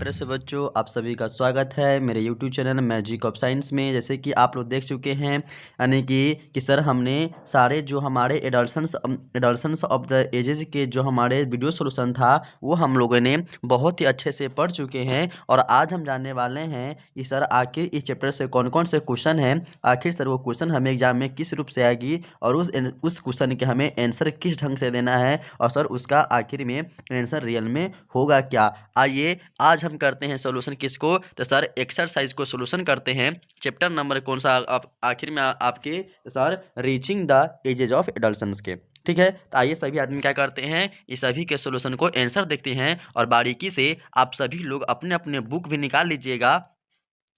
प्यारे से बच्चों, आप सभी का स्वागत है मेरे YouTube channel magic of science में। जैसे कि आप लोग देख चुके हैं यानी कि सर हमने सारे जो हमारे एडल्सन्स ऑफ द एजेस के जो हमारे वीडियो सोल्यूशन था वो हम लोगों ने बहुत ही अच्छे से पढ़ चुके हैं। और आज हम जानने वाले हैं कि सर आखिर इस चैप्टर से कौन कौन से क्वेश्चन हैं, आखिर सर वो क्वेश्चन हमें एग्जाम में किस रूप से आएगी और उस क्वेश्चन के हमें आंसर किस ढंग से देना है और सर उसका आखिर में आंसर रियल में होगा क्या। आइए आज हम करते हैं सोल्यूशन किसको, तो सर एक्सरसाइज को सोल्यूशन करते हैं। चैप्टर नंबर कौन सा आप आखिर में आपके sir reaching the ages of adolescence के। ठीक है, तो आइए सभी आदमी क्या करते हैं, इस सभी के सोल्यूशन को आंसर देखते हैं और बारीकी से आप सभी लोग अपने अपने बुक भी निकाल लीजिएगा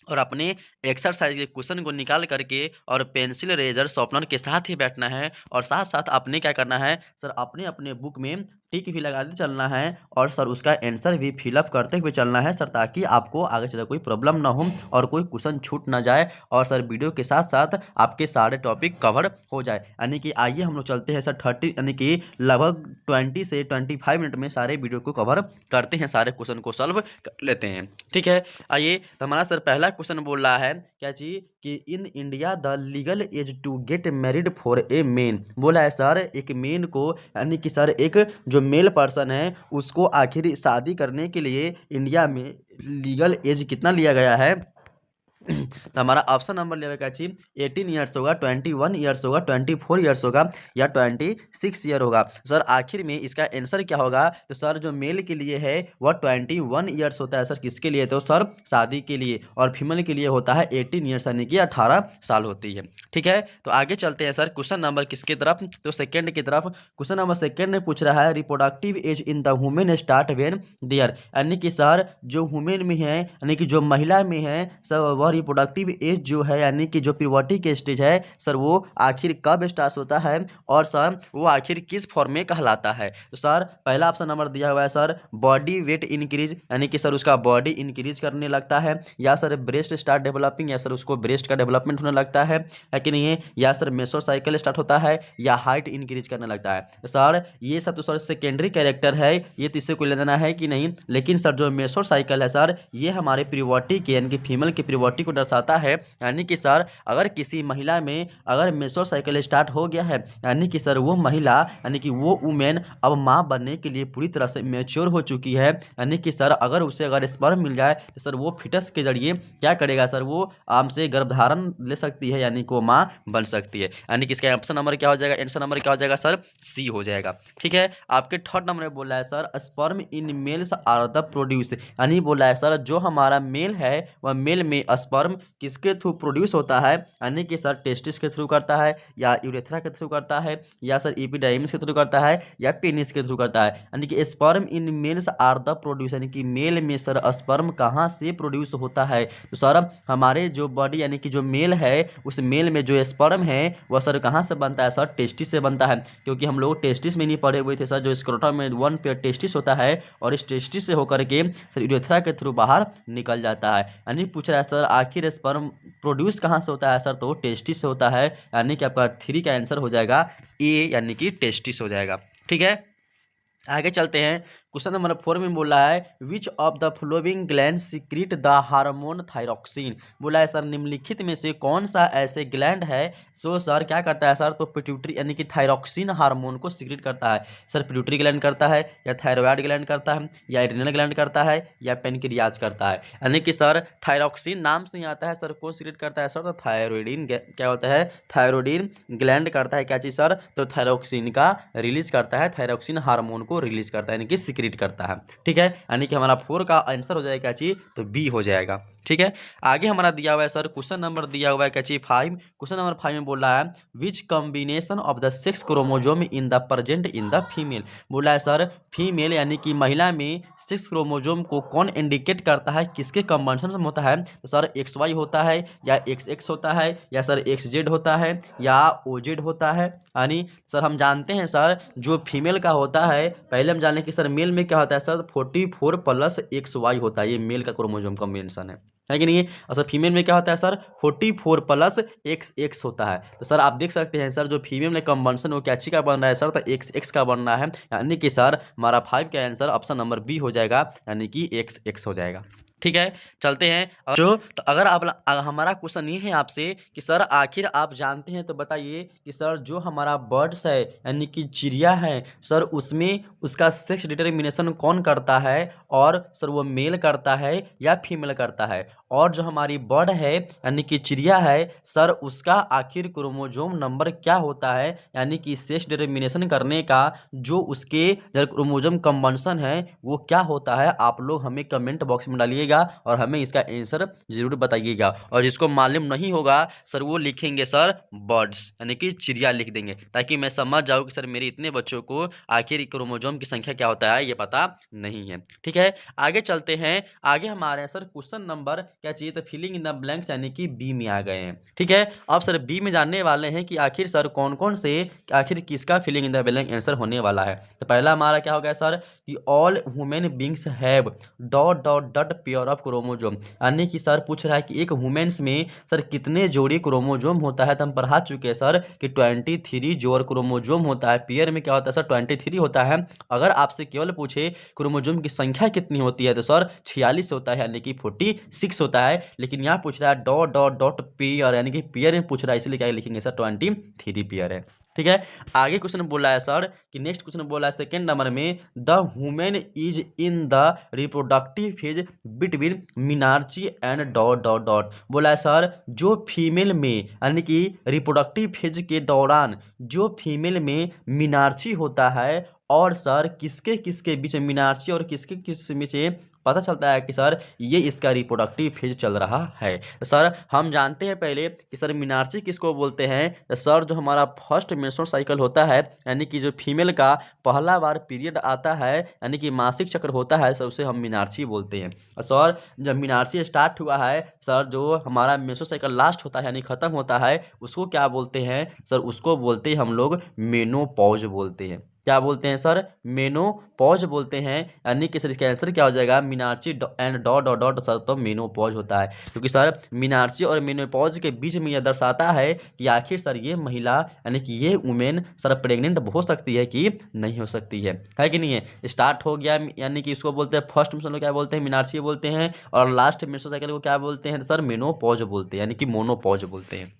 और अपने एक्सरसाइज के क्वेश्चन को निकाल करके और पेंसिल रेजर शॉर्पनर के साथ ही बैठना है और साथ साथ आपने क्या करना है सर अपने अपने बुक में टिक भी लगाते चलना है और सर उसका आंसर भी फिलअप करते हुए चलना है सर, ताकि आपको आगे चलकर कोई प्रॉब्लम ना हो और कोई क्वेश्चन छूट ना जाए और सर वीडियो के साथ साथ आपके सारे टॉपिक कवर हो जाए। यानी कि आइए हम लोग चलते हैं सर 30 यानी कि लगभग 20 से 25 मिनट में सारे वीडियो को कवर करते हैं, सारे क्वेश्चन को सॉल्व कर लेते हैं। ठीक है, आइए तो हमारा सर पहला क्वेश्चन बोल रहा है क्या चीज कि in India the legal age to get married for a men. बोला है सर एक मेन को यानी कि सर एक जो मेल पर्सन है उसको आखिर शादी करने के लिए इंडिया में लीगल एज कितना लिया गया है। तो हमारा ऑप्शन नंबर लेगा जी 18 ईयर्स होगा, 21 ईयर्स होगा, 24 ईयर्स होगा या 26 ईयर होगा। सर आखिर में इसका आंसर क्या होगा, तो सर जो मेल के लिए है वह 21 ईयर्स होता है। सर किसके लिए, तो सर शादी के लिए, और फीमेल के लिए होता है 18 ईयर्स यानी कि 18 साल होती है। ठीक है, तो आगे चलते हैं सर क्वेश्चन नंबर किसकी तरफ, तो सेकेंड की तरफ। क्वेश्चन नंबर सेकेंड में पूछ रहा है reproductive age in the women start when there, यानी कि सर जो वुमेन में है यानी कि जो महिला में है सर वह रिप्रोडक्टिव एज जो है यानी कि जो प्यूबर्टी के स्टेज है सर वो आखिर कब स्टार्ट होता है और सर वो आखिर किस फॉर्म में कहलाता है। तो सर पहला ऑप्शन नंबर दिया हुआ है सर बॉडी वेट इंक्रीज, यानी कि सर उसका बॉडी इंक्रीज करने लगता है, या सर ब्रेस्ट स्टार्ट डेवलपिंग, या सर उसको ब्रेस्ट का डेवलपमेंट होने लगता है कि नहीं है, या सर मेसोसाइकिल स्टार्ट होता है, या हाइट इंक्रीज करने लगता है। तो सर ये सब तो सर सेकेंडरी कैरेक्टर है, ये तो इससे कोई लेना देना है कि नहीं, लेकिन सर जो मेसोसाइकिल है सर ये हमारे प्यूबर्टी के यानी कि फीमेल की प्यूबर्टी को दर्शाता है। यानी कि सर अगर किसी महिला में अगर मेसोसाइकिल स्टार्ट हो गया है यानी कि सर वो महिला यानी कि वो वुमेन अब माँ बनने के लिए पूरी तरह से मैच्योर हो चुकी है। यानी कि सर अगर उसे अगर स्पर्म मिल जाए तो सर वो फिटस के जरिए क्या करेगा सर वो आराम से गर्भधारण ले सकती है यानी कि वो माँ बन सकती है। यानी कि इसका ऑप्शन नंबर क्या हो जाएगा, आंसर नंबर क्या हो जाएगा सर सी हो जाएगा। ठीक है, आपके थर्ड नंबर में बोला है sir sperm in males are the produce, यानी बोला है सर जो हमारा मेल है वह मेल में स्पर्म किसके थ्रू प्रोड्यूस होता है, यानी कि सर टेस्टिस के थ्रू करता है, या यूरेथ्रा के थ्रू करता है, या सर एपिडाइमिस के थ्रू करता है, या पेनिस के थ्रू करता है। यानी कि sperm in males are the produce, यानी कि मेल में सर स्पर्म कहाँ से प्रोड्यूस होता है। तो सर हमारे जो बॉडी यानी कि जो मेल है उस मेल में जो स्पर्म है वह सर कहाँ से बनता है, सर टेस्टिस से बनता है। क्योंकि हम लोग टेस्टिस में नहीं पढ़े हुए थे सर, जो स्क्रोटम में 1 पेयर टेस्टिस होता है और इस टेस्टिस से होकर के सर यूरेथ्रा के थ्रू बाहर निकल जाता है। यानी पूछ रहा है सर आखिर स्पर्म प्रोड्यूस कहाँ से होता है सर, तो टेस्टिस से होता है। यानी कि आपका 3 का आंसर हो जाएगा ए यानी कि टेस्टिस हो जाएगा। ठीक है, आगे चलते हैं। क्वेश्चन नंबर 4 में बोला है which of the flowing gland secret the hormone thyroxine. बोला है सर निम्नलिखित में से कौन सा ऐसे ग्लैंड है सो सर क्या करता है सर, तो पिट्यूटरी यानी कि थायरॉक्सिन हार्मोन को सीक्रेट करता है। सर पिट्यूटरी ग्लैंड करता है, या थायरॉयड ग्लैंड करता है, या एड्रिनल ग्लैंड करता है, या पेनक्रियाज करता है। यानी कि सर थायरॉक्सिन नाम से ही आता है सर, कौन सीक्रेट करता है सर, तो थायरोइडिन क्या होता है, थायरोइडिन ग्लैंड करता है क्या चीज़ सर, तो थायरॉक्सिन का रिलीज करता है, थायरॉक्सिन हार्मोन को रिलीज करता है यानी कि सीक्रेट करता है। ठीक है, यानी कि हमारा 4 का आंसर हो जाएगा क्या चीज, तो बी हो जाएगा। ठीक है, आगे हमारा दिया हुआ है सर क्वेश्चन नंबर दिया हुआ है क्या चीज 5। क्वेश्चन नंबर 5 में बोल रहा है which combination of the 6 chromosome in the present in the female. बोला है सर फीमेल यानी कि महिला में 6 क्रोमोजोम को कौन इंडिकेट करता है, किसके कॉम्बिनेशन में होता है, तो सर XY होता है, या XX होता है, या सर XZ होता है, या OZ होता है। यानी सर हम जानते हैं सर जो फीमेल का होता है, पहले हम जाने कि सर मेल में क्या होता है सर 44 + XY होता है, ये मेल का क्रोमोजोम कॉम्बिनेशन है। है कि नहीं। और सर फीमेल में क्या होता है सर 44 प्लस एक्स एक्स होता है। तो सर आप देख सकते हैं सर जो फीमेल में कंबंसन वो क्या अच्छी का बन रहा है सर, तो एक्स एक्स का बन रहा है, यानी कि सर हमारा 5 का आंसर ऑप्शन नंबर बी हो जाएगा, यानी कि एक्स एक्स हो जाएगा। ठीक है, चलते हैं और जो तो अगर आप हमारा क्वेश्चन ये है आपसे कि सर आखिर आप जानते हैं तो बताइए कि सर जो हमारा बर्ड्स है यानी कि चिड़िया है सर, उसमें उसका सेक्स डिटर्मिनेशन कौन करता है, और सर वो मेल करता है या फीमेल करता है। और जो हमारी बर्ड है यानी कि चिड़िया है सर, उसका आखिर क्रोमोजोम नंबर क्या होता है, यानी कि सेक्स डिटर्मिनेशन करने का जो उसके क्रोमोजोम कंबंशन है वो क्या होता है। आप लोग हमें कमेंट बॉक्स में डालिएगा और हमें इसका आंसर जरूर बताइएगा। और जिसको मालूम नहीं होगा सर वो लिखेंगे सर बर्ड्स यानी कि चिड़िया लिख देंगे, ताकि मैं समझ जाऊँ कि सर मेरे इतने बच्चों को आखिर क्रोमोजोम की संख्या क्या होता है ये पता नहीं है। ठीक है, आगे चलते हैं। आगे हमारे सर क्वेश्चन नंबर क्या चाहिए, तो फिलिंग इन द ब्लैंक्स यानी कि बी में आ गए हैं। ठीक है, अब सर बी में जानने वाले हैं कि आखिर सर कौन कौन से आखिर किसका filling in the blank answer होने वाला है। तो पहला हमारा क्या हो गया सर कि all human beings have dot dot dot pair of chromosome, यानी कि सर पूछ रहा है कि एक ह्यूमंस में सर कितने जोड़ी क्रोमोजोम होता है। तो हम पढ़ा चुके हैं सर कि 23 जोड़ क्रोमोजोम होता है। पेयर में क्या होता है सर 23 होता है। अगर आपसे केवल पूछे क्रोमोजोम की संख्या कितनी होती है तो सर 46 होता है, यानी कि 46 होता है। लेकिन यहाँ पूछ रहा है डॉट डॉट डॉट पेयर, यानी कि पेयर में पूछ रहा है, इसलिए क्या लिखेंगे सर 23 पेयर है। ठीक है, आगे क्वेश्चन बोला है सर कि नेक्स्ट क्वेश्चन बोला है सेकंड नंबर में the women is in the reproductive phase between menarche and dot dot dot. बोला है सर जो फीमेल में यानी कि रिप्रोडक्टिव फेज के दौरान जो फीमेल में मिनार्ची होता है, और सर किसके किसके बीच में मिनार्ची और किसके किस बीच में पता चलता है कि सर ये इसका रिप्रोडक्टिव फेज चल रहा है। तो सर हम जानते हैं पहले कि सर मिनार्ची किसको बोलते हैं। तो सर जो हमारा फर्स्ट मेंस्ट्रुअल साइकिल होता है यानी कि जो फीमेल का पहला बार पीरियड आता है यानी कि मासिक चक्र होता है सर, उसे हम मिनार्ची बोलते हैं। और सर जब मिनार्ची स्टार्ट हुआ है सर, जो हमारा मेंस्ट्रुअल साइकिल लास्ट होता है यानी खत्म होता है, उसको क्या बोलते हैं सर, उसको बोलते हैं हम लोग मेनोपॉज बोलते हैं। क्या बोलते हैं सर, मेनोपॉज बोलते हैं, यानी कि सर इसका आंसर क्या हो जाएगा menarche and dot dot dot sir, तो मेनोपॉज होता है। क्योंकि सर मीनार्ची और मेनोपॉज के बीच में यह दर्शाता है कि आखिर सर ये महिला यानी कि ये वुमेन सर प्रेग्नेंट हो सकती है कि नहीं हो सकती है कि नहीं है। स्टार्ट हो गया यानी कि इसको बोलते हैं फर्स्ट मेंस्ट्रुअल क्या बोलते हैं मिनार्ची बोलते हैं, और लास्ट मेंस्ट्रुअल साइकिल को क्या बोलते हैं सर मेनोपॉज बोलते हैं, यानी कि मोनोपॉज बोलते हैं।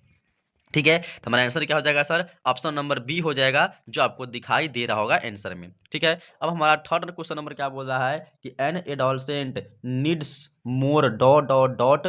ठीक है, तो हमारा आंसर क्या हो जाएगा सर ऑप्शन नंबर बी हो जाएगा, जो आपको दिखाई दे रहा होगा आंसर में। ठीक है, अब हमारा थर्ड क्वेश्चन नंबर क्या बोल रहा है कि an adolescent needs more dot dot dot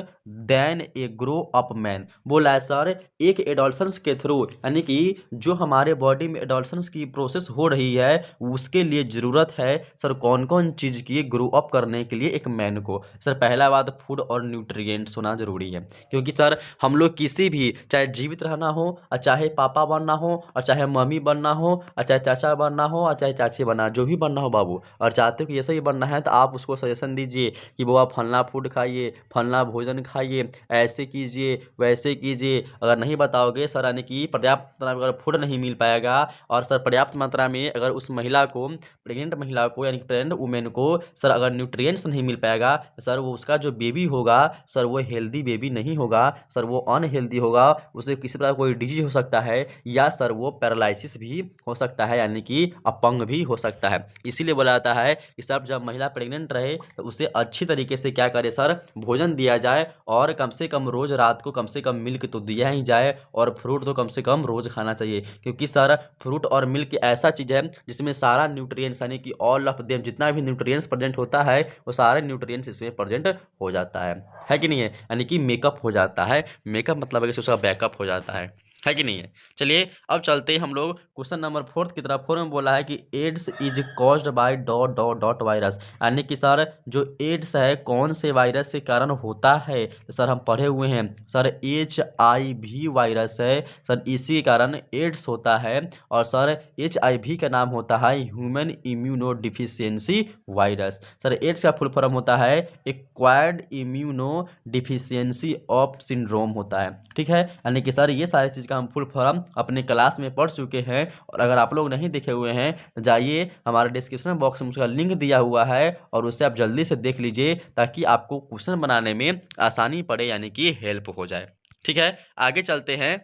than a grow up man. बोला है सर एक एडोलसेंस के थ्रू यानी कि जो हमारे बॉडी में एडोलसेंस की प्रोसेस हो रही है उसके लिए ज़रूरत है सर कौन कौन चीज़ की ग्रो अप करने के लिए एक मैन को। सर पहला बात फूड और न्यूट्रिएंट्स होना ज़रूरी है, क्योंकि सर हम लोग किसी भी चाहे जीवित रहना हो और चाहे पापा बनना हो और चाहे मम्मी बनना हो और चाहे चाचा बनना हो और चाहे चाची बनना, जो भी बनना हो बाबू, और चाहते हो कि ऐसा ही बनना है तो आप उसको सजेशन दीजिए कि वो आप फलना फूड खाइए, फलना भोजन खाइए, ऐसे कीजिए वैसे कीजिए। अगर नहीं बताओगे सर यानी कि पर्याप्त मात्रा में अगर फूड नहीं मिल पाएगा, और सर पर्याप्त मात्रा में अगर उस महिला को प्रेग्नेंट महिला को यानी कि प्रेग्नेंट वुमेन को सर अगर न्यूट्रिएंट्स नहीं मिल पाएगा सर, वो उसका जो बेबी होगा सर वो हेल्दी बेबी नहीं होगा सर, वो अनहेल्दी होगा, उसे किसी प्रकार कोई डिजीज हो सकता है, या सर वो पैरालिसिस भी हो सकता है यानी कि अपंग भी हो सकता है। इसीलिए बोला जाता है कि सर जब महिला प्रेग्नेंट रहे तो उसे अच्छी तरीके से क्या करे सर भोजन दिया जाए, और कम से कम रोज रात को कम से कम मिल्क तो दिया ही जाए, और फ्रूट तो कम से कम रोज खाना चाहिए। क्योंकि सर फ्रूट और मिल्क ऐसा चीज़ है जिसमें सारा न्यूट्रिएंट्स यानी कि ऑल ऑफ देम जितना भी न्यूट्रिएंट्स प्रेजेंट होता है वो सारे न्यूट्रिएंट्स इसमें प्रेजेंट हो जाता है कि नहीं है, यानी कि मेकअप हो जाता है। मेकअप मतलब है कि उसका बैकअप हो जाता है कि नहीं है। चलिए अब चलते हैं हम लोग क्वेश्चन नंबर फोर्थ की तरफ। फोर्थ में बोला है कि AIDS is caused by dot dot dot virus, यानी कि सर जो एड्स है कौन से वायरस के कारण होता है। तो सर हम पढ़े हुए हैं सर HIV वायरस है सर, इसी के कारण एड्स होता है। और सर HIV का नाम होता है human immuno deficiency virus. Sir AIDS का फुल फॉर्म होता है acquired immuno deficiency of syndrome होता है। ठीक है, यानी कि सर ये सारी चीज़ इसका हम फुल फॉर्म अपने क्लास में पढ़ चुके हैं, और अगर आप लोग नहीं देखे हुए हैं तो जाइए हमारे डिस्क्रिप्शन बॉक्स में उसका लिंक दिया हुआ है और उससे आप जल्दी से देख लीजिए ताकि आपको क्वेश्चन बनाने में आसानी पड़े, यानी कि हेल्प हो जाए। ठीक है, आगे चलते हैं।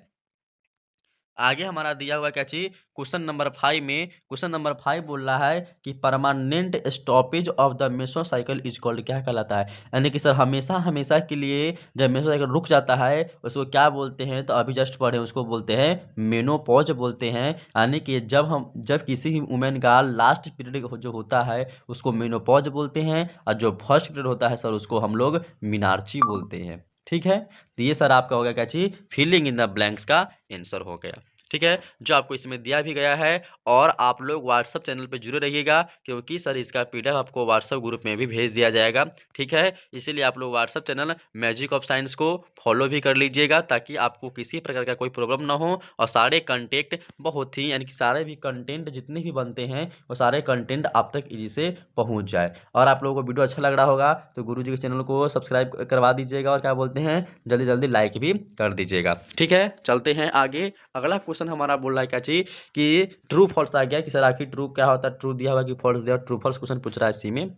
आगे हमारा दिया हुआ क्या चीज, क्वेश्चन नंबर 5 में, क्वेश्चन नंबर 5 बोल रहा है कि permanent stoppage of the mesocycle is called, क्या कहलाता है, यानी कि सर हमेशा हमेशा के लिए जब मेसोसाइकिल रुक जाता है उसको क्या बोलते हैं, तो अभी जस्ट पढ़े उसको बोलते हैं मेनोपॉज बोलते हैं। यानी कि जब किसी वुमेन का लास्ट पीरियड जो होता है उसको मेनोपॉज बोलते हैं, और जो फर्स्ट पीरियड होता है सर उसको हम लोग मिनार्ची बोलते हैं। ठीक है, तो ये सर आपका हो गया क्या चीज, फिलिंग इन द ब्लैंक्स का आंसर हो गया। ठीक है, जो आपको इसमें दिया भी गया है, और आप लोग व्हाट्सअप चैनल पे जुड़े रहिएगा क्योंकि सर इसका पीडीएफ आपको व्हाट्सअप ग्रुप में भी भेज दिया जाएगा। ठीक है, इसीलिए आप लोग WhatsApp channel magic of science को फॉलो भी कर लीजिएगा ताकि आपको किसी प्रकार का कोई प्रॉब्लम ना हो, और सारे कंटेंट बहुत ही, यानी कि सारे भी कंटेंट जितने भी बनते हैं वो सारे कंटेंट आप तक इजी से पहुंच जाए। और आप लोगों को वीडियो अच्छा लग रहा होगा तो गुरुजी के चैनल को सब्सक्राइब करवा दीजिएगा, और क्या बोलते हैं जल्दी जल्दी लाइक भी कर दीजिएगा। ठीक है, चलते हैं आगे। अगला क्वेश्चन हमारा बोल रहा है क्या चीज कि ट्रू फॉल्स आ गया, कि सर आखिर ट्रू क्या होता है, ट्रू दिया हुआ कि फॉल्स दिया, ट्रू फॉल्स क्वेश्चन पूछ रहा है इसी में।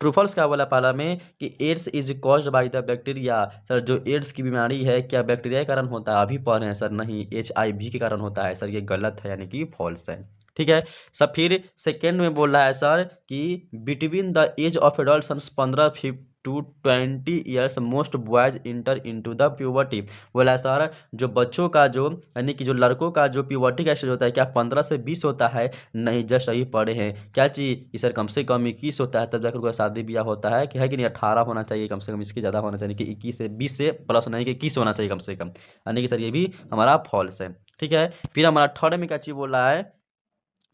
ट्रू फॉल्स क्या बोला पहला में कि AIDS is caused by the bacteria, sir जो एड्स की बीमारी है क्या बैक्टीरिया के कारण होता है, अभी पढ़ रहे हैं सर, नहीं HIV के कारण होता है सर, ये गलत है यानी कि फॉल्स है। ठीक है, सब फिर सेकेंड में बोल रहा है सर कि between the age of adult 15 to 20 years most boys enter into the puberty, बोला सर जो बच्चों का जो, यानी कि जो लड़कों का जो प्यूबर्टी का स्टेज होता है क्या 15 से 20 होता है, नहीं जस्ट अभी पढ़े हैं क्या चीज़ कि सर कम से कम 21 होता है तब जाकर उसका शादी ब्याह होता है, कि है कि नहीं 18 होना चाहिए कम से कम, इसके ज़्यादा होना चाहिए कि 21 से 20 से प्लस होना है कि 21 होना चाहिए कम से कम, यानी कि सर ये भी हमारा फॉल्स है। ठीक है, फिर हमारा थर्ड में क्या चीज़ बोल रहा है,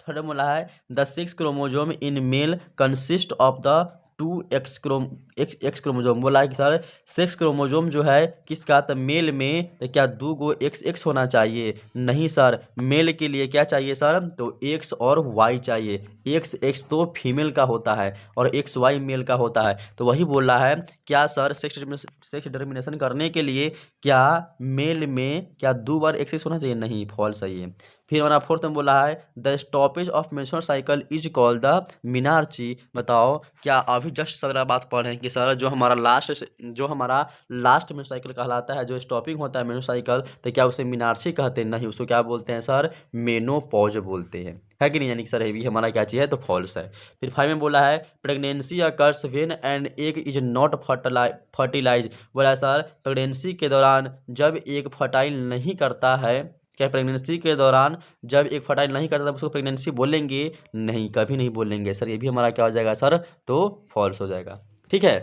थर्ड में बोला है the 6 chromosome in male consist of the 2 X chromosome, बोला है कि सर 6 क्रोमोजोम जो है किसका, तो मेल में तो क्या 2 गो एक्स होना चाहिए, नहीं सर मेल के लिए क्या चाहिए सर, तो एक्स और वाई चाहिए, एक्स तो फीमेल का होता है और XY मेल का होता है, तो वही बोल रहा है क्या सर सेक्स डिटर्मिनेशन करने के लिए क्या मेल में क्या 2 बार एक्स होना चाहिए, नहीं फॉल्स है ये। फिर हमारा फोर्थ में बोला है the stoppage of menstrual cycle is called the menarche, बताओ क्या अभी जस्ट सर बात पढ़ रहे हैं कि सर जो हमारा लास्ट मेंस्ट्रुअल साइकिल कहलाता है, जो स्टॉपिंग होता है मेंस्ट्रुअल साइकिल, तो क्या उसे मिनार्ची कहते हैं, नहीं उसको क्या बोलते हैं सर, मेनोपॉज बोलते हैं, है कि नहीं, यानी कि सर ये भी हमारा क्या चीज़ है, तो फॉल्स है। फिर 5 में बोला है pregnancy occurs when an egg is not fertilise, बोला सर प्रेगनेंसी के दौरान जब एक फर्टाइल नहीं करता है, क्या प्रेगनेंसी के दौरान जब एक फर्टाइल नहीं करता तब उसको प्रेगनेंसी बोलेंगे, नहीं कभी नहीं बोलेंगे सर, ये भी हमारा क्या हो जाएगा सर, तो फॉल्स हो जाएगा। ठीक है,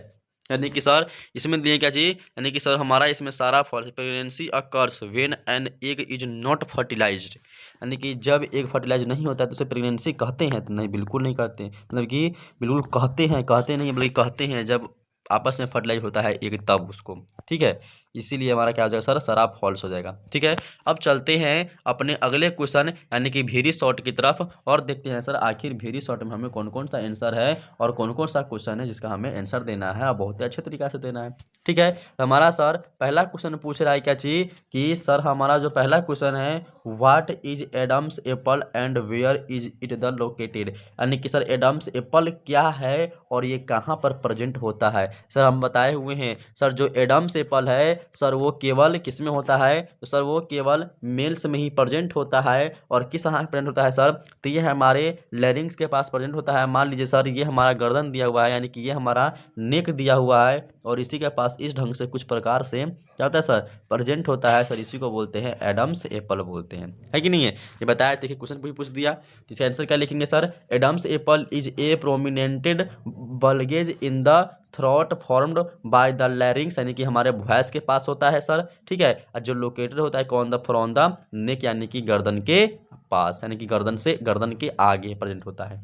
यानी कि सर इसमें दिए क्या चीज, यानी कि सर हमारा इसमें सारा false, pregnancy occurs when an egg is not fertilised, यानी कि जब एग फर्टिलाइज नहीं होता है तो उसे प्रेगनेंसी कहते हैं, तो नहीं बिल्कुल नहीं कहते, मतलब कि बिल्कुल कहते नहीं बल्कि कहते हैं जब आपस में फर्टिलाइज होता है एग तब उसको। ठीक है, इसीलिए हमारा क्या हो जाएगा सर, सारा फॉल्स हो जाएगा। ठीक है, अब चलते हैं अपने अगले क्वेश्चन यानी कि वेरी शॉर्ट की तरफ, और देखते हैं सर आखिर वेरी शॉर्ट में हमें कौन कौन सा आंसर है और कौन कौन सा क्वेश्चन है जिसका हमें आंसर देना है और बहुत ही अच्छे तरीका से देना है। ठीक है, तो हमारा सर पहला क्वेश्चन पूछ रहा है क्या चीज कि सर हमारा जो पहला क्वेश्चन है what is Adam's apple and where is it the located, यानी कि सर एडम्स एप्पल क्या है और ये कहाँ पर प्रेजेंट होता है। सर हम बताए हुए हैं सर जो एडम्स एप्पल है सर वो केवल किस में होता है, तो सर वो केवल मेल्स में ही प्रेजेंट होता है, और किस यहाँ प्रेजेंट होता है सर, तो ये हमारे लैरिंग्स के पास प्रेजेंट होता है। मान लीजिए सर ये हमारा गर्दन दिया हुआ है, यानी कि ये हमारा नेक दिया हुआ है, और इसी के पास इस ढंग से कुछ प्रकार से क्या होता है सर, प्रेजेंट होता है सर, इसी को बोलते हैं एडम्स एप्पल बोलते हैं, है कि नहीं है। ये बताया, देखिए क्वेश्चन भी पूछ दिया, तो इसका आंसर क्या लिखेंगे sir, Adam's apple is a prominent bulge in the throat formed by the larynx, यानी कि हमारे वॉइस के पास होता है सर। ठीक है, और जो लोकेटेड होता है कौन द फ्रॉम द नेक, यानी कि गर्दन के पास, यानी कि गर्दन के आगे प्रेजेंट होता है।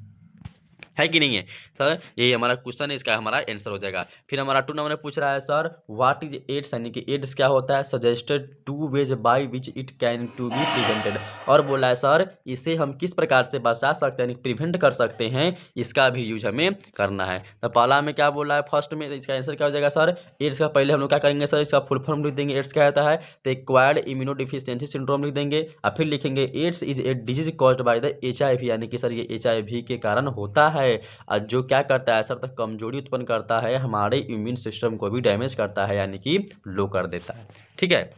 है कि नहीं है सर। यही हमारा क्वेश्चन है, इसका हमारा आंसर हो जाएगा। फिर हमारा 2 नंबर में पूछ रहा है सर व्हाट इज एड्स, यानी कि एड्स क्या होता है, suggested 2 ways by which it can to be prevented. और बोला है सर इसे हम किस प्रकार से बचा सकते हैं, यानी प्रिवेंट कर सकते हैं, इसका भी यूज हमें करना है। तो पहला में क्या बोला है फर्स्ट में, इसका आंसर क्या हो जाएगा सर, एड्स का पहले हम लोग क्या करेंगे सर, इसका फुल फॉर्म लिख देंगे। एड्स क्या होता है, तो एक्वायर्ड इम्यूनोडिफिशियंसी सिंड्रोम लिख देंगे, और फिर लिखेंगे AIDS is a disease caused by the HIV, यानी कि सर ये HIV के कारण होता है, और जो क्या करता है सर, तक कमजोरी उत्पन्न करता है, हमारे इम्यून सिस्टम को भी डैमेज करता है, यानी कि लो कर देता है। ठीक है,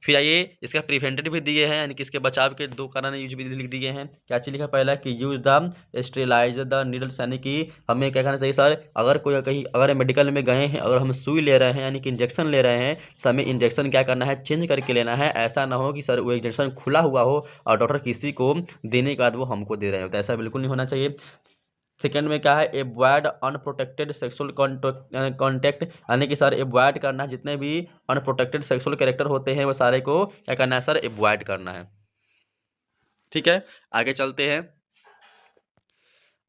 फिर आइए इसका प्रिवेंटिव भी दिए हैं, यानी कि इसके बचाव के 2 कारण यूज भी लिख दिए हैं। क्या चीज लिखा पहला कि use the sterilise the needles, यानी कि हमें क्या करना चाहिए सर, अगर कोई कहीं अगर मेडिकल में गए हैं, अगर हम सुई ले रहे हैं यानी कि इंजेक्शन ले रहे हैं, तो हमें इंजेक्शन क्या करना है, चेंज करके लेना है। ऐसा ना हो कि सर वो इंजेक्शन खुला हुआ हो और डॉक्टर किसी को देने के बाद वो हमको दे रहे हो, तो ऐसा बिल्कुल नहीं होना चाहिए। सेकेंड में क्या है, एवॉइड अनप्रोटेक्टेड सेक्सुअल कॉन्टेक्ट, यानी कि सर एवॉइड करना, जितने भी अनप्रोटेक्टेड सेक्सुअल कैरेक्टर होते हैं वो सारे को क्या करना है सर, एवॉइड करना है। ठीक है, आगे चलते हैं।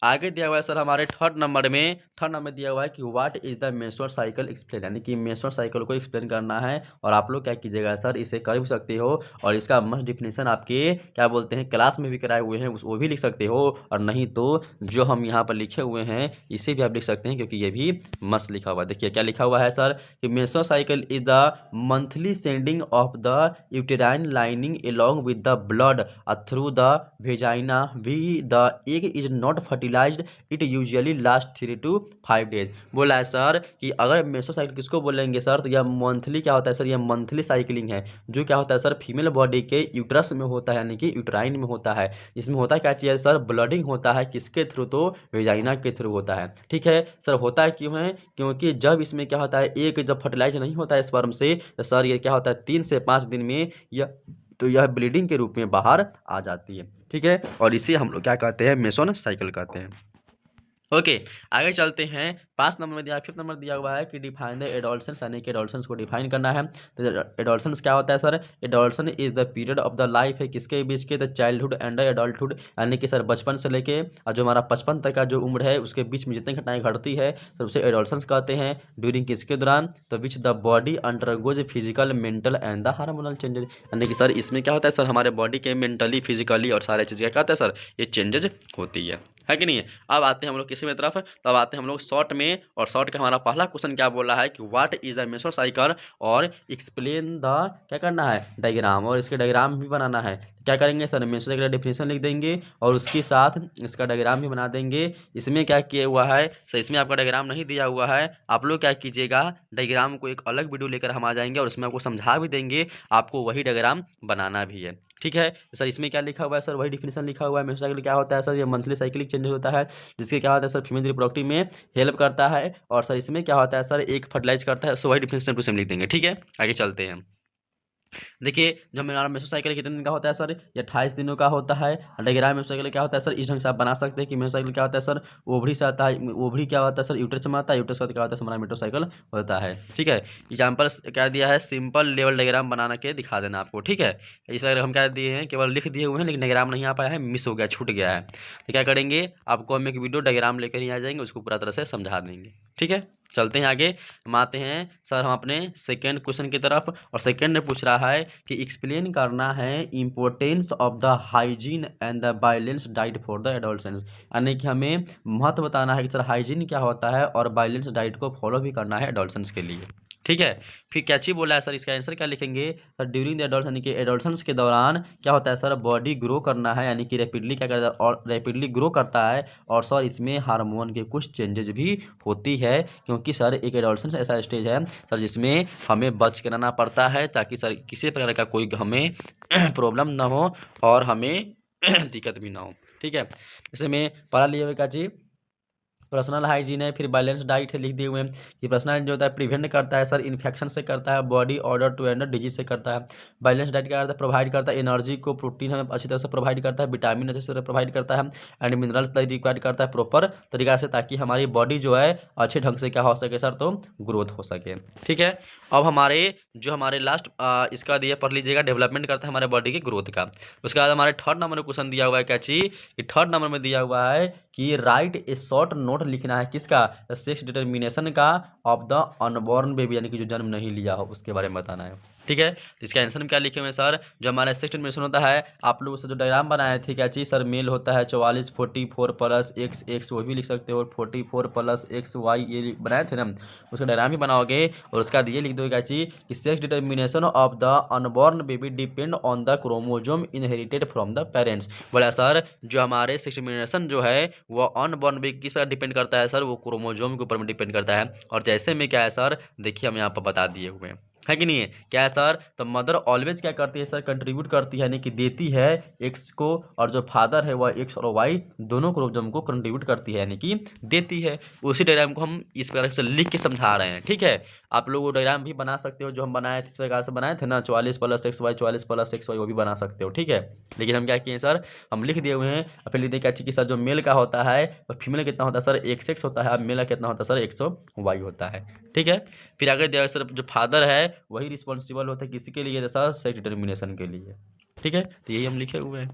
आगे दिया हुआ है सर हमारे थर्ड नंबर दिया हुआ है कि what is the menstrual cycle explain, यानी कि मेंस्ट्रुअल साइकिल को एक्सप्लेन करना है। और आप लोग क्या कीजिएगा सर, इसे कर भी सकते हो, और इसका मस्त डिफिनेशन आपके क्या बोलते हैं क्लास में भी कराए हुए हैं, वो भी लिख सकते हो, और नहीं तो जो हम यहाँ पर लिखे हुए हैं इसे भी आप लिख सकते हैं, क्योंकि ये भी मस्त लिखा हुआ है। देखिए क्या लिखा हुआ है सर कि menstrual cycle is the monthly sending of the uterine lining along with the blood through the vagina we the egg is not fertilized it usually lasts 3 to 5 days। बोला है सर कि अगर मेंस्ट्रुअल साइकिल किसको बोलेंगे sir, तो यह monthly क्या होता है सर, यह मंथली साइकिलिंग है, जो क्या होता है सर फीमेल बॉडी के यूट्रस में होता है, यानी कि यूट्राइन में होता है। इसमें होता क्या चीज़ है सर, ब्लडिंग होता है, किसके थ्रू, तो वेजाइना के थ्रू होता है। ठीक है सर, होता है क्यों है, क्योंकि जब इसमें क्या होता है, एक जब फर्टिलाइज नहीं होता है स्पर्म से, तो सर ये क्या होता है 3 से 5 दिन में यह ब्लीडिंग के रूप में बाहर आ जाती है। ठीक है, और इसे हम लोग क्या कहते हैं, मेंस्ट्रुअल साइकिल कहते हैं। ओके, आगे चलते हैं। 5 नंबर दिया हुआ है कि डिफाइन द एडोलसेंस, यानी कि एडोलसेंस को डिफाइन करना है। तो एडोलसेंस क्या होता है sir, adolescence is the period of the life है किसके बीच के, द चाइल्डहुड एंड एडल्टहुड, यानी कि सर बचपन से लेके और जो हमारा 55 तक का जो उम्र है उसके बीच में जितनी घटनाएं घटती है तो उसे एडोलसेंस कहते हैं। ड्यूरिंग किसके दौरान, तो which the body undergoes physical mental and the hormonal changes, यानी कि सर इसमें क्या होता है सर, हमारे बॉडी के मेंटली फिजिकली और सारे चीज़ क्या होता है सर, ये चेंजेज होती है कि नहीं है। अब आते हैं हम लोग किसी में तरफ, तब आते हैं हम लोग शॉर्ट में, और शॉर्ट का हमारा पहला क्वेश्चन क्या बोला है कि what is the menstrual cycle, और एक्सप्लेन द क्या करना है, डायग्राम, और इसके डायग्राम भी बनाना है। क्या करेंगे सर, मेंस्ट्रुअल साइकिल का डेफिनेशन लिख देंगे और उसके साथ इसका डायग्राम भी बना देंगे। इसमें क्या किया हुआ है सर, इसमें आपका डायग्राम नहीं दिया हुआ है, आप लोग क्या कीजिएगा, डायग्राम को एक अलग वीडियो लेकर हम आ जाएंगे और उसमें आपको समझा भी देंगे, आपको वही डायग्राम बनाना भी है। ठीक है सर, इसमें क्या लिखा हुआ है सर, वही डिफिनेशन लिखा हुआ है। मेंस्ट्रुअल साइकिल क्या होता है सर, ये मंथली साइकिलिक चेंज होता है, जिसके क्या होता है सर फीमेल रिप्रोडक्टिव में हेल्प करता है। और सर इसमें क्या होता है सर, एक फर्टिलाइज करता है, सो वही डिफिनेशन टू सेम लिख देंगे। ठीक है, आगे चलते हैं। देखिए जो हमारा मेंस्ट्रुअल साइकिल कितने दिन का होता है सर, ये 28 दिनों का होता है। डायग्राम मेंस्ट्रुअल साइकिल क्या होता है सर, इस ढंग से आप बना सकते हैं कि मेंस्ट्रुअल साइकिल क्या होता है सर, ओवरी से आता है, ओवरी क्या होता है सर, यूट्रस में आता है, यूट्रस का क्या होता है हमारा मेंस्ट्रुअल साइकिल होता है। ठीक है, एग्जाम्पल क्या दिया है, सिंपल लेवल डायग्राम बना के दिखा देना आपको। ठीक है, इस बार हम क्या दिए हैं, केवल लिख दिए हुए हैं लेकिन डायग्राम नहीं आ पाया है, मिस हो गया, छूट गया है। तो क्या करेंगे, आपको हम एक वीडियो डायग्राम लेकर ही आ जाएंगे, उसको पूरा तरह से समझा देंगे। ठीक है, चलते हैं आगे। हम आते हैं सर हम अपने सेकेंड क्वेश्चन की तरफ, और सेकेंड ने पूछ रहा है कि एक्सप्लेन करना है importance of the hygiene and the balance diet for the adolescence, यानी कि हमें महत्व बताना है कि सर हाइजीन क्या होता है और बैलेंस डाइट को फॉलो भी करना है एडोलसेंस के लिए। ठीक है, फिर क्या चीज बोला है सर, इसका आंसर क्या लिखेंगे सर, ड्यूरिंग द एडोल्सन, यानी कि एडोल्सन्स के दौरान क्या होता है सर, बॉडी ग्रो करना है, यानी कि रैपिडली क्या करता है और रैपिडली ग्रो करता है। और सर इसमें हार्मोन के कुछ चेंजेज भी होती है, क्योंकि सर एक एडोल्सन ऐसा स्टेज है सर जिसमें हमें बच के रहना पड़ता है, ताकि सर किसी प्रकार का कोई हमें प्रॉब्लम ना हो और हमें दिक्कत भी ना हो। ठीक है, जैसे मैं पढ़ा लिया हुआ जी, पर्सनल हाइजीन है, फिर बैलेंस डाइट है लिख दिए हुए हैं कि पर्सनल जो होता है प्रिवेंट करता है सर इन्फेक्शन से करता है, body order to end disease से करता है। बैलेंस डाइट क्या करता है, प्रोवाइड करता है एनर्जी को, प्रोटीन हमें अच्छी तरह से प्रोवाइड करता है, विटामिन अच्छी तरह प्रोवाइड करता है, एंड मिनरल्स रिक्वायर्ड करता है प्रॉपर तरीका से, ताकि हमारी बॉडी जो है अच्छे ढंग से क्या हो सके सर, तो ग्रोथ हो सके। ठीक है, अब हमारे लास्ट इसका दिया पढ़ लीजिएगा, डेवलपमेंट करता है हमारे बॉडी की ग्रोथ का। उसके बाद हमारे थर्ड नंबर में क्वेश्चन दिया हुआ है क्या चीज कि थर्ड नंबर में दिया हुआ है कि राइट ए शॉर्ट नोट लिखना है किसका, सेक्स डिटर्मिनेशन का ऑफ द अनबॉर्न बेबी, यानी कि जो जन्म नहीं लिया हो उसके बारे में बताना है। ठीक है, तो इसका आंसर में क्या लिखे हुए सर, जो हमारा सेक्स डिटर्मिनेशन होता है, आप लोग उससे जो डायग्राम बनाए थे क्या चीज सर, मेल होता है 44 44 प्लस एक्स एक्स, वो भी लिख सकते हो, 44 प्लस एक्स वाई ये बनाए थे ना, उसका डायग्राम भी बनाओगे और उसका ये लिख दो क्या चीज कि sex determination of the unborn baby depend on the chromosome inherited from the parents. बोला सर जो हमारे सेक्स डिटर्मिनेशन जो है वो अनबॉर्न बेबी किस पर डिपेंड करता है सर, वो क्रोमोजोम के ऊपर में डिपेंड करता है। और जैसे में क्या है सर, देखिए हम यहाँ पर बता दिए हुए हैं, है कि नहीं है, क्या है सर, तो मदर ऑलवेज क्या करती है सर, कंट्रीब्यूट करती है, यानी कि देती है एक्स को, और जो फादर है वह एक्स और वाई दोनों क्रोमोसोम को कंट्रीब्यूट करती है, यानी कि देती है। उसी डायग्राम को हम इस प्रकार से लिख के समझा रहे हैं। ठीक है, आप लोग वो डायग्राम भी बना सकते हो जो हम बनाए थे, इस प्रकार से बनाए थे ना, 44 plus X Y, 44 plus X Y, वो भी बना सकते हो। ठीक है, लेकिन हम क्या किए सर, हम लिख दिए हुए हैं, और फिर लिख दिए क्या कि सर जो मेल का होता है और फीमेल कितना होता है सर, एक्स एक्स होता है, अब मेल का कितना होता है सर, एक्स वाई होता है। ठीक है, फिर आगे दिया सर जो फादर है वही रिस्पॉन्सिबल होता है किसी के लिए, जैसा सेक्स डिटर्मिनेशन के लिए। ठीक है, तो यही हम लिखे हुए हैं।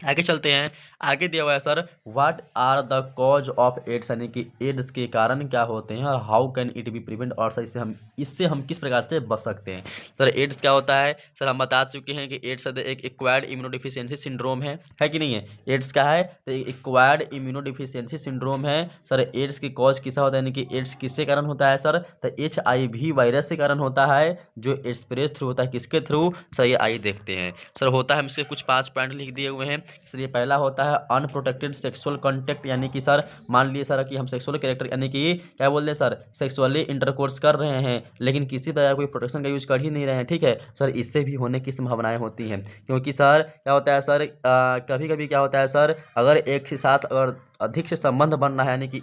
आगे चलते हैं, आगे दिया हुआ है sir what are the cause of AIDS, यानी कि एड्स के कारण क्या होते हैं और how can it be prevent, और सर इससे हम किस प्रकार से बच सकते हैं। सर एड्स क्या होता है सर, हम बता चुके हैं कि एड्स एक एक्वायर्ड इम्यूनोडिफिशियंसी सिंड्रोम है कि नहीं है। एड्स क्या है, तो एक्वायर्ड इम्यूनोडिफिशियंसी सिंड्रोम है सर। एड्स की कॉज किसा होता है, यानी कि एड्स किससे कारण होता है सर, तो HIV वायरस के कारण होता है, जो स्प्रेड थ्रू होता है, किसके थ्रू सर, ये आइए देखते हैं सर। होता है, हम इसके कुछ 5 पॉइंट लिख दिए हुए हैं सर। ये पहला होता है अनप्रोटेक्टेड सेक्सुअल कॉन्टेक्ट, यानी कि सर मान लिए सर कि हम सेक्सुअल कैरेक्टर, यानी कि क्या बोलते हैं सर, सेक्सुअली इंटरकोर्स कर रहे हैं लेकिन किसी तरह कोई प्रोटेक्शन का यूज कर ही नहीं रहे हैं। ठीक है सर, इससे भी होने की संभावनाएं होती हैं, क्योंकि सर क्या होता है सर, कभी कभी क्या होता है सर, अगर एक के साथ अगर अधिक से संबंध बन रहा है, यानी कि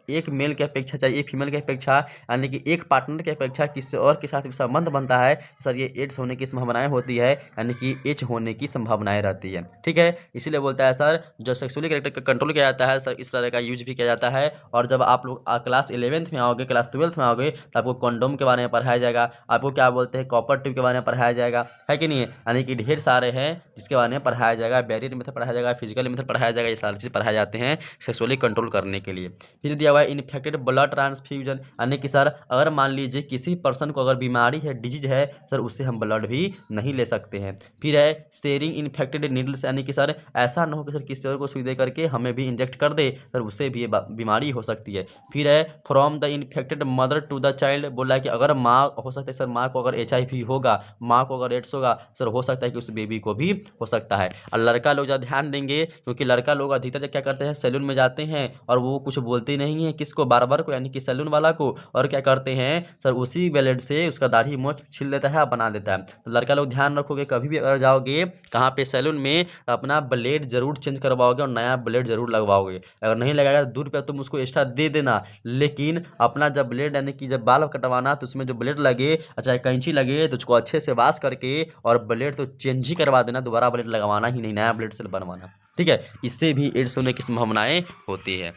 एक मेल की अपेक्षा चाहिए एक फीमेल की अपेक्षा, यानी कि एक पार्टनर की अपेक्षा किसी और के साथ संबंध बनता है सर, ये एड्स होने की संभावनाएं होती है, यानी कि एच होने की संभावनाएं रहती है। ठीक है, इसीलिए बोलता है सर जो सेक्सुअली कैरेक्टर का कंट्रोल किया जाता है सर, इस तरह का यूज भी किया जाता है। और जब आप लोग क्लास 11th में आओगे, क्लास 12th में आओगे, तो आपको कंडोम के बारे में पढ़ाया जाएगा, आपको क्या बोलते हैं कॉपर ट्यूब के बारे में पढ़ाया जाएगा, है कि नहीं है, यानी कि ढेर सारे हैं जिसके बारे में पढ़ाया जाएगा, बैरियर मेथड पढ़ाया जाएगा, फिजिकल मेथड पढ़ाया जाएगा, ये सारी चीज़ पढ़ाए जाते हैं सेक्सुअली कंट्रोल करने के लिए। फिर दिया हुआ है इन्फेक्टेड ब्लड ट्रांसफ्यूजन, यानी कि सर अगर मान लीजिए किसी पर्सन को अगर बीमारी है, डिजीज है सर, उससे हम ब्लड भी नहीं ले सकते हैं। फिर है शेयरिंग इन्फेक्टेड नीडल्स, यानी कि सर ऐसा ना हो कि सर किसी और को सुई दे करके हमें भी इंजेक्ट कर दे सर, उससे भी ये बीमारी हो सकती है। फिर है from the infected mother to the child, बोला है कि अगर माँ हो सकता है सर, माँ को अगर HIV होगा, माँ को अगर एड्स होगा सर, हो सकता है कि उस बेबी को भी हो सकता है। और लड़का लोग ज़्यादा ध्यान देंगे, क्योंकि लड़का लोग अधिकतर क्या करते हैं, सैलून में जाते हैं और वो कुछ बोलते नहीं है किसको, बार्बर को, यानी कि सैलून वाला को, और क्या करते हैं सर, उसी ब्लेड से उसका दाढ़ी मोछ छील देता है, बना देता है। तो लड़का लोग ध्यान रखोगे, कभी भी अगर जाओगे कहाँ पे सैलून में, तो अपना ब्लेड जरूर चेंज करवाओगे और नया ब्लेड जरूर लगवाओगे। अगर नहीं लगाएगा तो ₹2 तुम उसको एक्स्ट्रा दे देना, लेकिन अपना जब ब्लेड, यानी कि जब बाल कटवाना तो उसमें जो ब्लेड लगे, चाहे कैंची लगे, तो उसको अच्छे से वॉश करके और ब्लेड तो चेंज ही करवा देना, दोबारा ब्लेड लगवाना ही नहीं, नया ब्लेड से बनवाना। ठीक है, इससे भी एड्स होने की संभावनाएं होती है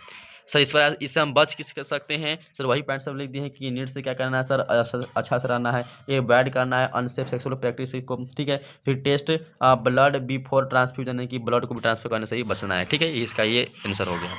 सर। इससे हम बच किस कर सकते हैं सर, वही पॉइंट सब लिख दिए हैं कि नीड से क्या करना है सर, अच्छा से रहना है, ये बैड करना है अनसेफ सेक्सुअल प्रैक्टिस को। ठीक है, फिर टेस्ट ब्लड बिफोर ट्रांसफ्यूजन, है कि ब्लड को भी ट्रांसफर करने से ही बचना है। ठीक है, इसका ये आंसर हो गया।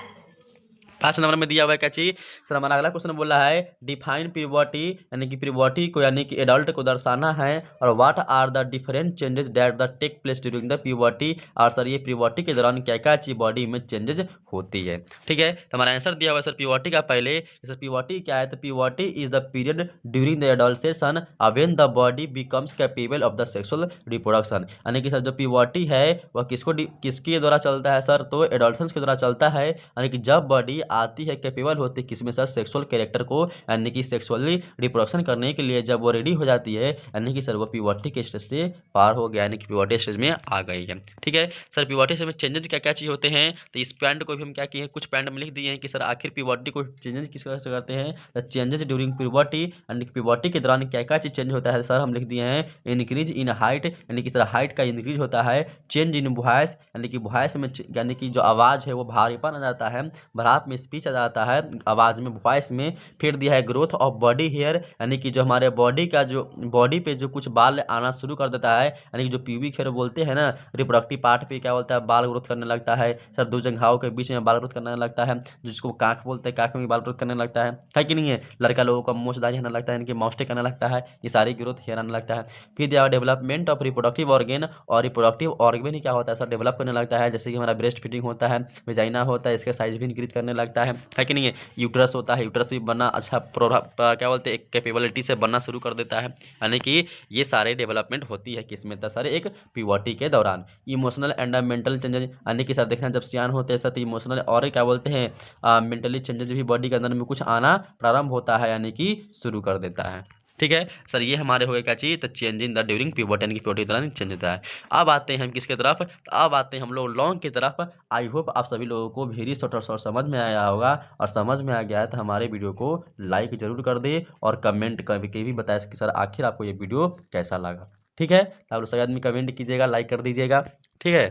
5 नंबर में दिया हुआ है क्या चीज सर, हमारा अगला क्वेश्चन बोला है डिफाइन प्यूबर्टी, यानी कि प्यूबर्टी को, यानी कि एडल्ट को दर्शाना है, और what are the different changes that the take place during the puberty, और सर ये प्यूबर्टी के दौरान क्या क्या चीज बॉडी में चेंजेस होती है। ठीक है, तो हमारा आंसर दिया हुआ है सर प्यूबर्टी का। पहले सर प्यूबर्टी क्या है, तो puberty is the period during the adulteration when the body becomes capable of the sexual reproduction, यानी कि सर जो प्यूबर्टी है वह किसके द्वारा चलता है सर, तो एडल्टेशन के द्वारा चलता है, यानी कि जब बॉडी आती है, कैपेबल होती है किसमें सर, सेक्सुअल कैरेक्टर को यानी कि सेक्सुअली रिप्रोडक्शन करने के लिए जब वो रेडी हो जाती है यानी कि सर वो प्यूबर्टी के स्टेज से पार हो गया यानी कि प्यूबर्टी स्टेज में आ गई है। ठीक है सर, प्यूबर्टी स्टेज में चेंजेस क्या क्या चीज़ होते हैं, तो इस पॉइंट को भी हम क्या किए हैं, कुछ पॉइंट में लिख दिए हैं कि सर आखिर प्यूबर्टी को चेंजेस किस तरह से करते हैं। द चेंजेस ड्यूरिंग प्यूबर्टी यानी कि प्यूबर्टी के दौरान क्या क्या चीज़ चेंज होता है, सर हम लिख दिए हैं इंक्रीज इन हाइट यानी कि सर हाइट का इंक्रीज होता है, चेंज इन वॉइस यानी कि वॉइस में यानी कि जो आवाज़ है वो भारीपन आ जाता है, भरात में स्पीच आ जाता है आवाज़ में, वॉइस में। फिर दिया है ग्रोथ ऑफ बॉडी हेयर यानी कि जो हमारे बॉडी का जो बॉडी पे जो कुछ बाल आना शुरू कर देता है यानी कि जो प्यूबिक हेयर बोलते हैं ना, रिप्रोडक्टिव पार्ट पे क्या बोलता है, बाल ग्रोथ करने लगता है सर, दो जंघाओं के बीच में बाल ग्रोथ करने लगता है, जिसको कांख बोलते हैं, कांख में भी बाल ग्रोथ करने लगता है कि नहीं है। लड़का लोगों का मूछदारी आने लगता है यानी कि मौस्टे करने लगता है, ये सारी ग्रोथ हेयर आने लगता है। फिर दिया डेवलपमेंट ऑफ रिप्रोडक्टिव ऑर्गेन, और रिप्रोडक्टिव ऑर्गेन ही क्या होता है सर, डेवलप करने लगता है, जैसे कि हमारा ब्रेस्ट फीडिंग होता है, वेजाइना होता है, इसका साइज भी इंक्रीज करने लगता है कि नहीं है। यूट्रस होता है, यूट्रस भी बनना अच्छा क्या बोलते हैं, एक कैपेबिलिटी से बनना शुरू कर देता है, यानी कि ये सारे डेवलपमेंट होती है किसमें, तो सर एक प्यूबर्टी के दौरान। इमोशनल एंड मेंटल चेंजेस यानी कि सर देखना जब सियान होते हैं सर, तो इमोशनल और क्या बोलते हैं मेंटली चेंजेस भी बॉडी के अंदर में कुछ आना प्रारंभ होता है यानी कि शुरू कर देता है। ठीक है सर, ये हमारे हो गए क्या चीज़, तो change in the during puberty यानी कि प्यूबर्टी के दौरान चेंज होता है। अब आते हैं हम किसके तरफ, तो अब आते हैं हम लोग लॉन्ग की तरफ। आई होप आप सभी लोगों को वेरी शॉर्ट और शॉर्ट समझ में आया होगा, और समझ में आ गया है तो हमारे वीडियो को लाइक जरूर कर दे और कमेंट करके भी बताए कि सर आखिर आपको ये वीडियो कैसा लगा। ठीक है, तो आप लोग सभी आदमी कमेंट कीजिएगा, लाइक कर दीजिएगा। ठीक है,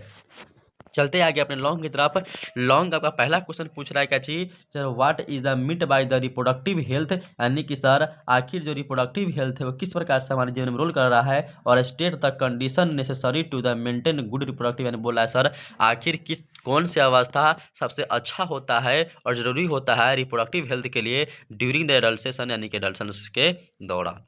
चलते आगे अपने लॉन्ग की तरफ। लॉन्ग आपका पहला क्वेश्चन पूछ रहा है क्या चीज, sir what is the meant by the reproductive health, यानी कि सर आखिर जो रिप्रोडक्टिव हेल्थ है वो किस प्रकार से हमारे जीवन में रोल कर रहा है, और state the condition necessary to the maintain good reproductive, यानी बोला है सर आखिर किस कौन सी अवस्था सबसे अच्छा होता है और जरूरी होता है रिप्रोडक्टिव हेल्थ के लिए ड्यूरिंग द एडल्टेशन यानी कि एडल्टेशन के दौरान।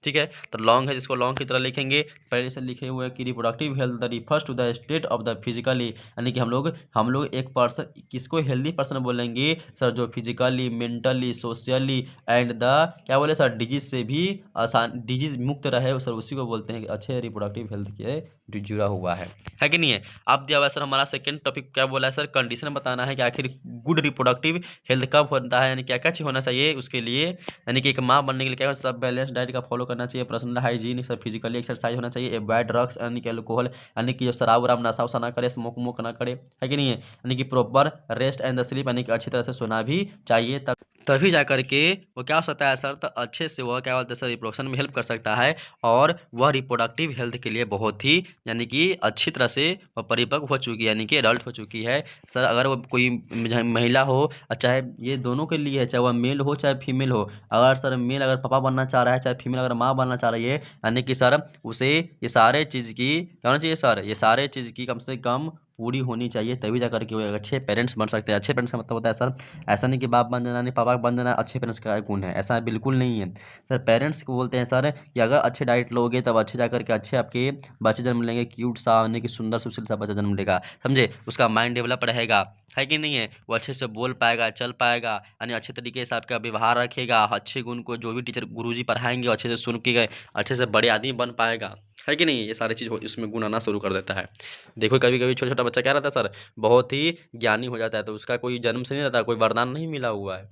ठीक है, तो लॉन्ग है जिसको लॉन्ग की तरह लिखेंगे। पहले से लिखे हुए हैं कि reproductive health the refers to the state of the physically, यानी कि हम लोग एक पर्सन किसको हेल्दी पर्सन बोलेंगे सर, जो physically mentally socially and the क्या बोले सर डिजीज से भी आसान डिजीज मुक्त रहे सर, उसी को बोलते हैं कि अच्छे रिप्रोडक्टिव हेल्थ के जुड़ा हुआ है कि नहीं है। अब दिया हुआ है सर हमारा सेकेंड टॉपिक क्या बोला है सर, कंडीशन बताना है कि आखिर गुड रिप्रोडक्टिव हेल्थ कब होता है, यानी क्या क्या चीज़ होना चाहिए उसके लिए, यानी कि एक माँ बनने के लिए क्या सब बैलेंस डाइट का फॉलो करना चाहिए, personal hygiene sir, physically exercise होना चाहिए, अवॉइड ड्रग्स यानी कि अल्कोहल यानी कि जो शराब वराब नशा वशा ना करे, स्मोक वोक ना करे, है कि नहीं है, यानी कि proper rest and the sleep यानी कि अच्छी तरह से सोना भी चाहिए, तभी जा करके वो क्या हो सकता है सर, तो अच्छे से वह क्या बोलते हैं सर रिप्रोडक्शन में हेल्प कर सकता है, और वह रिप्रोडक्टिव हेल्थ के लिए बहुत ही यानी कि अच्छी तरह से वह परिपक्व हो चुकी है यानी कि एडल्ट हो चुकी है सर। अगर वो कोई महिला हो, चाहे ये दोनों के लिए है, चाहे वह मेल हो चाहे फीमेल हो, अगर सर मेल अगर पापा बनना चाह रहा है, चाहे फीमेल अगर माँ बनना चाह रही है, यानी कि सर उसे ये सारे चीज़ की क्या होना चाहिए सर, ये सारे चीज़ की कम से कम पूरी होनी चाहिए, तभी जा करके वो एक अच्छे पेरेंट्स बन सकते हैं। अच्छे पेरेंट्स का मतलब होता है सर ऐसा नहीं कि बाप बन जाना नहीं पापा बन जाना अच्छे पेरेंट्स का गुण है, ऐसा बिल्कुल नहीं है सर। पेरेंट्स को बोलते हैं सर कि अगर अच्छे डाइट लोगे तब अच्छे जा करके अच्छे आपके बच्चे जन्म लेंगे, क्यूट सा यानी कि सुंदर सुशील सा बच्चा जन्म लेगा, समझे, उसका माइंड डेवलप रहेगा, है कि नहीं है, वो अच्छे से बोल पाएगा चल पाएगा, यानी अच्छे तरीके से आपका व्यवहार रखेगा, अच्छे गुण को जो भी टीचर गुरुजी पढ़ाएंगे अच्छे से सुन के गए, अच्छे से बड़े आदमी बन पाएगा, है कि नहीं, ये सारी चीज़ इसमें गुण आना शुरू कर देता है। देखो कभी कभी छोटा छोटा बच्चा क्या रहता है सर, बहुत ही ज्ञानी हो जाता है, तो उसका कोई जन्म से नहीं रहता, कोई वरदान नहीं मिला हुआ है।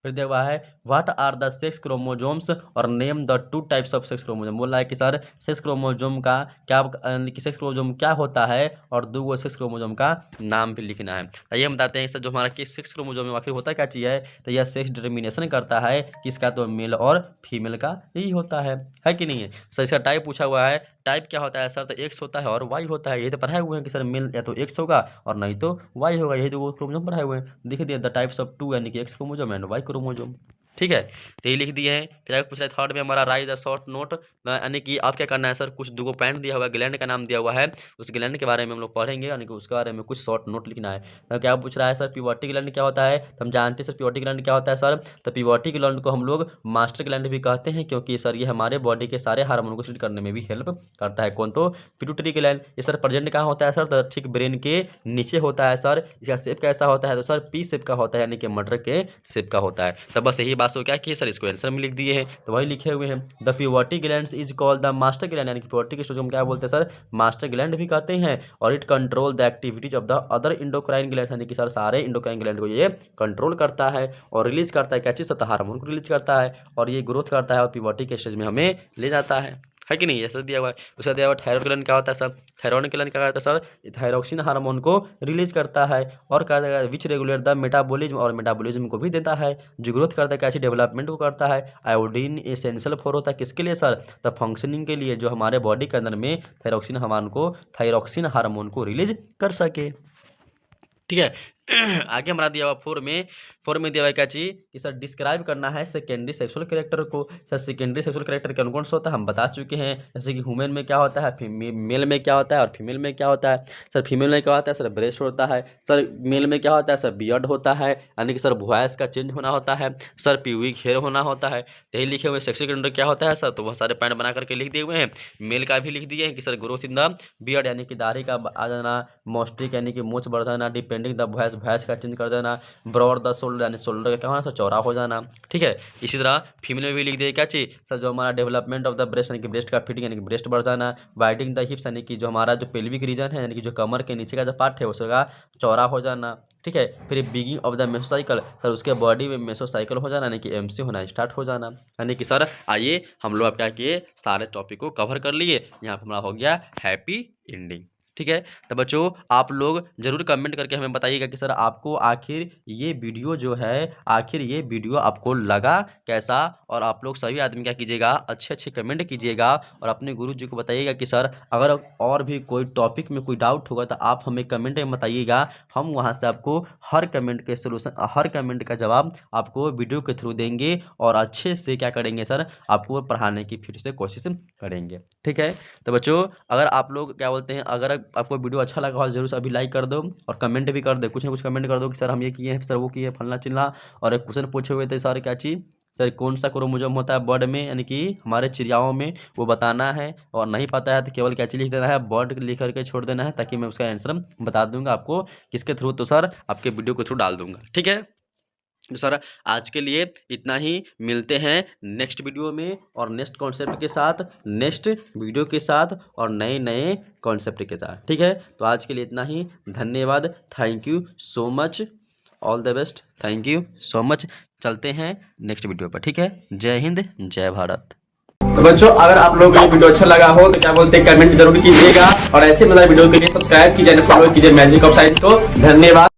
फिर दिया हुआ है what are the sex chromosomes और name the two types of sex chromosome, बोल रहा है कि सर सेक्स क्रोमोजोम का क्या सेक्स क्रोमोजोम क्या होता है, और दो सेक्स क्रोमोजोम का नाम भी लिखना है। तो ये हम बताते हैं सर जो हमारा किस सेक्स क्रोमोजोम में आखिर होता क्या चीज़ है, तो यह सेक्स डिटर्मिनेशन करता है किसका, तो मेल और फीमेल का यही होता है कि नहीं है। सर इसका टाइप पूछा हुआ है, टाइप क्या होता है सर, तो एक्स होता है और वाई होता है, ये तो पढ़ाए हुए हैं कि सर मेल या तो एक्स होगा और नहीं तो वाई होगा, यही तो वो क्रोमोजोम पढ़ाए हुए हैं, लिख दिए द टाइप्स ऑफ टू यानी कि X chromosome and Y chromosome. ठीक है, तो ये लिख दिए हैं। फिर आगे पूछ रहा है थर्ड में हमारा राइट द शॉर्ट नोट, यानी कि आप क्या करना है सर, कुछ दो पॉइंट दिया हुआ है, ग्लैंड का नाम दिया हुआ है, उस ग्लैंड के बारे में हम लोग पढ़ेंगे, यानी कि उसके बारे में कुछ शॉर्ट नोट लिखना है। तो क्या पूछ रहा है सर प्यूबर्टी ग्लैंड क्या होता है, तो हम जानते हैं सर प्यूबर्टी ग्लैंड क्या होता है सर, तो प्यूबर्टी ग्लैंड को हम लोग मास्टर ग्लैंड भी कहते हैं, क्योंकि सर ये हमारे बॉडी के सारे हार्मोन को सीक्रेट करने में भी हेल्प करता है। कौन, तो पिट्यूटरी ग्लैंड। ये सर प्रेजेंट कहाँ होता है सर, तो ठीक ब्रेन के नीचे होता है सर। इसका शेप कैसा होता है, तो सर पी शेप का होता है, यानी कि मटर के शेप का होता है। तो बस यही बात पास वो क्या किए सर, इसको आंसर में लिख दिए हैं, तो वही लिखे हुए हैं। The pituitary gland is called the master gland, यानी कि पिवोटी के स्टेज को हम क्या बोलते हैं सर, मास्टर ग्लैंड भी कहते हैं। और it control the activities of the other endocrine gland, यानी कि सर सारे इंडोक्राइन ग्लैंड को ये कंट्रोल करता है और रिलीज करता है, क्या चीज़, सतह हार्मोन को रिलीज करता है और ये ग्रोथ करता है और पिवोटी के स्टेज में हमें ले जाता है कि नहीं, ऐसा दिया हुआ है। उसका दिया हुआ थायराइड ग्लैंड क्या होता है सर, थायराइड ग्लैंड क्या करता है सर, थायरोक्सिन हार्मोन को रिलीज करता है और करता है विच रेगुलेट द मेटाबॉलिज्म, और मेटाबॉलिज्म को भी देता है, जो ग्रोथ करता है, कैसे डेवलपमेंट को करता है। आयोडीन एसेंशियल फॉर होता है किसके लिए सर, द फंक्शनिंग के लिए, जो हमारे बॉडी के अंदर में थायरोक्सिन हार्मोन को रिलीज कर सके, ठीक है। आगे हमारा दिया हुआ फोर में दिया हुआ क्या चीज कि सर डिस्क्राइब करना है सेकेंडरी सेक्सुअल कैरेक्टर को। सर सेकेंडरी सेक्सुअल कैरेक्टर कौन कौन सा होता है हम बता चुके हैं, जैसे कि ह्यूमन में क्या होता है, मेल में क्या होता है और फीमेल में क्या होता है। सर फीमेल में क्या होता है सर, ब्रेस्ट होता है। सर मेल में क्या होता है सर, बियर्ड होता है, यानी कि सर वॉइस का चेंज होना होता है। सर प्यूबिक हेयर होना होता है। यही लिखे हुए सेक्सुअल कैरेक्टर क्या होता है सर, तो बहुत सारे पॉइंट बना करके लिख दिए हुए हैं। मेल का भी लिख दिए हैं कि sir growth in the beard, यानी कि दाढ़ी का आ जाना, मोस्टिक यानी कि मूंछ बढ़ जाना, डिपेंडिंग द वॉइस का चेंज कर देना, ब्रॉड द शोल्डर यानी शोल्डर का क्या होना सर, चौड़ा हो जाना, ठीक है। इसी तरह फीमेल में भी लिख दिए क्या चीज सर, जो हमारा डेवलपमेंट ऑफ द ब्रेस्ट, यानी कि ब्रेस्ट का फिटिंग, यानी कि ब्रेस्ट बढ़ जाना, वाइडिंग द हिप्स, यानी कि जो हमारा जो पेल्विक रीजन है, यानी कि जो कमर के नीचे का जो पार्ट है उसका चौड़ा हो जाना, ठीक है। फिर बिगिंग ऑफ द मेसोसाइकिल, सर उसके बॉडी में मेसोसाइकिल हो जाना, यानी कि एमसी होना स्टार्ट हो जाना, यानी कि सर आइए हम लोग अब क्या किए, सारे टॉपिक को कवर कर लिए। यहाँ पर हमारा हो गया हैप्पी एंडिंग, ठीक है। तो बच्चों आप लोग जरूर कमेंट करके हमें बताइएगा कि सर आपको आखिर ये वीडियो जो है, आखिर ये वीडियो आपको लगा कैसा, और आप लोग सभी आदमी क्या कीजिएगा, अच्छे अच्छे कमेंट कीजिएगा और अपने गुरु जी को बताइएगा कि सर अगर और भी कोई टॉपिक में कोई डाउट होगा तो आप हमें कमेंट में बताइएगा, हम वहाँ से आपको हर कमेंट के सोल्यूशन, हर कमेंट का जवाब आपको वीडियो के थ्रू देंगे और अच्छे से क्या करेंगे सर, आपको पढ़ाने की फिर से कोशिश करेंगे, ठीक है। तो बच्चों अगर आप लोग क्या बोलते हैं, अगर आपको वीडियो अच्छा लगा हो जरूर से अभी लाइक कर दो और कमेंट भी कर दो, कुछ ना कुछ कमेंट कर दो कि सर हम ये किए हैं, सर वो किए, फलना चिल्ला। और एक क्वेश्चन पूछे हुए थे सर क्या चीज़, सर कौन सा क्रोमोसोम होता है बर्ड में, यानी कि हमारे चिड़ियाओं में, वो बताना है। और नहीं पता है तो केवल क्या चीज़ लिख देना है, बर्ड लिख करके छोड़ देना है, ताकि मैं उसका आंसर बता दूंगा आपको किसके थ्रू, तो सर आपके वीडियो के थ्रू डाल दूंगा, ठीक है। तो सर आज के लिए इतना ही, मिलते हैं नेक्स्ट वीडियो में और नेक्स्ट कॉन्सेप्ट के साथ, नेक्स्ट वीडियो के साथ और नए नए कॉन्सेप्ट के साथ, ठीक है। तो आज के लिए इतना ही, धन्यवाद, thank you so much, all the best, thank you so much. चलते हैं नेक्स्ट वीडियो पर, ठीक है। जय हिंद, जय भारत। तो बच्चों अगर आप लोगों को ये वीडियो अच्छा लगा हो तो क्या बोलते हैं कमेंट जरूर कीजिएगा और ऐसे मजेदार वीडियो के लिए सब्सक्राइब कीजिए, फॉलो कीजिए मैजिक ऑफ साइंस को। धन्यवाद।